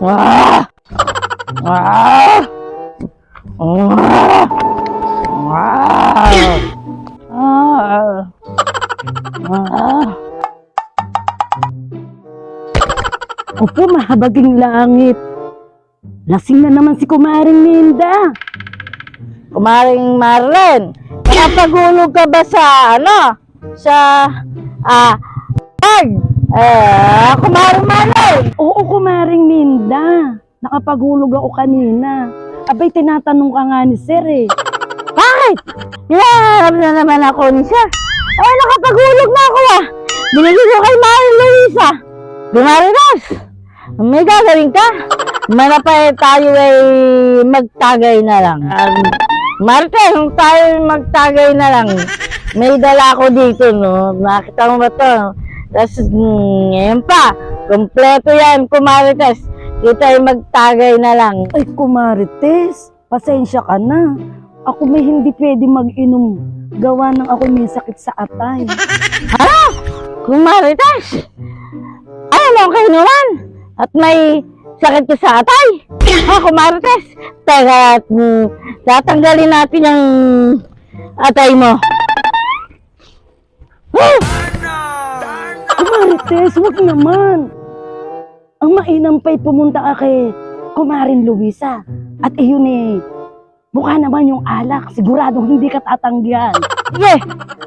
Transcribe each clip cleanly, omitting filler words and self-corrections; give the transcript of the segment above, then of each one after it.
Ah! Ah! Ah! Ah! Ah! Opo, mahabaging langit. Lasing na naman si Kumaring Minda. Kumaring Marlen, nakapagulog ka ba sa bag? Kumaring Marlen. Oo, Kumaring Minda. Nakapagulog ako kanina. Abay, tinatanong ka nga ni Sir eh. Bakit? Hinaharap na naman ako ni Sir. Nakapagulog na ako ah. Binigay ko kay Maring Luisa. Lumarinas, may gagawin ka? Manapay tayo ay magtagay na lang. Marte, tayo magtagay na lang. May dala ko dito, no? Nakita mo ba to? Tapos, ngayon pa, kompleto yan, Kumarites. Kita ay magtagay na lang. Ay, Kumarites, pasensya ka na. Ako may hindi pwede mag-inom. Gawa ng ako may sakit sa atay. Ano? Kumarites? Ano kayo naman? At may sakit ka sa atay? Kumarites? Teka, tatanggalin natin yung atay mo. Kumarites, wag naman. Ang mainam pa'y pumunta ka kay Kumarin Luisa. At iyon eh, mukha naman yung alak. Siguradong hindi ka tatanggihan. Sige,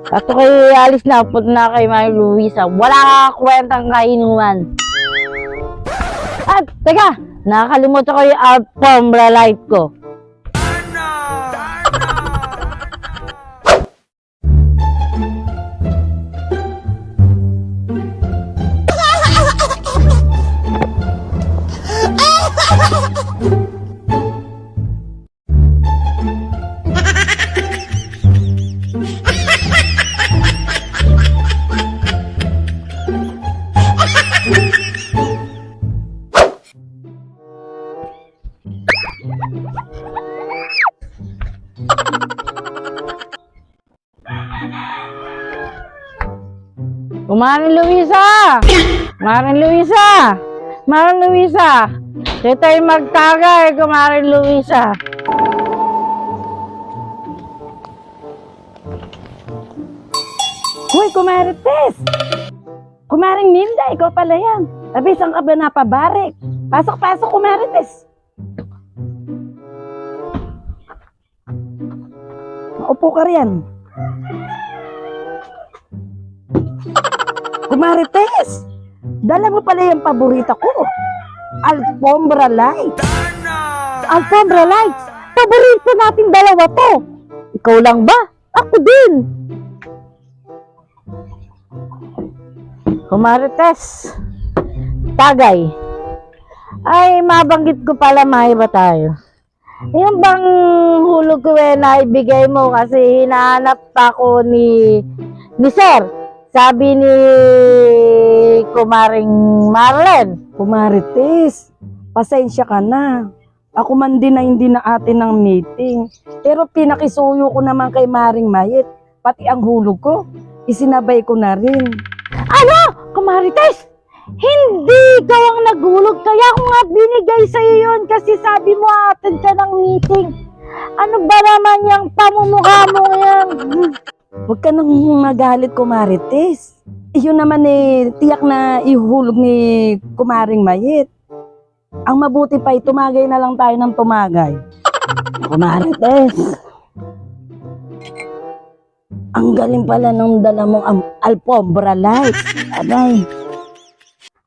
kato kayo alis na. Punta na kay Maring Luisa. Wala ka kwentang kainuman. At, teka, nakakalimutan ko yung Alfombra light ko. Kumarin Luisa! Kumarin Luisa! Kumarin Luisa! Kita'y magtagay, Kumarin Luisa! Hoy, Kumarites! Kumaring Minda, ikaw pala yan. Sabi, saan ka ba napabarik? Pasok, Kumarites! Maupo ka riyan. Kumarites, dala mo pala yung paborito ko. Alfombra Light. Alfombra Lights. Paborito natin dalawa to. Ikaw lang ba? Ako din. Kumarites, tagay. Ay, mabanggit ko pala, maiba tayo. Yung bang hulog ko na ibigay mo kasi hinahanap ako ni Sir. Sabi ni Kumaring Marlen. Kumarites, pasensya ka na. Ako man din na hindi na atin ng meeting. Pero pinakisuyo ko naman kay Maring Mayet. Pati ang hulog ko, isinabay ko na rin. Ano? Kumarites? Hindi ikaw ang naghulog. Kaya ako nga binigay sa'yo yun kasi sabi mo atin ka ng meeting. Ano ba naman yung pamumukha mo yan? Huwag ka nang magalit, Kumarites. Iyon naman eh, tiyak na ihulog ni Kumaring Mayet. Ang mabuti pa, tumagay na lang tayo ng tumagay. Kumarites, ang galing pala nung dala mong Alfombra Lights. Abay,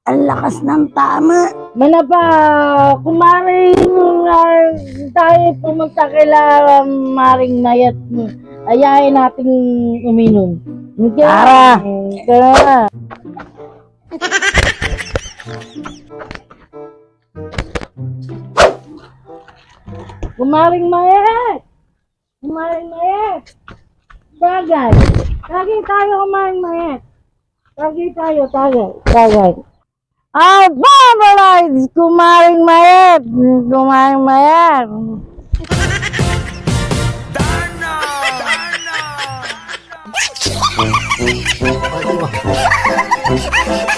ang lakas ng tama. Mana pa, Kumaring, tayo pumunta kila Maring Mayet. Ayayin natin uminom. Tara! Tara! Kumaring Mayet! Kumaring Mayet! Tagay! Tagay tayo, Kumaring Mayet! Tagay tayo, tagay! Alfombra, Kumaring Mayet! Kumaring Mayet!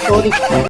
Sorry.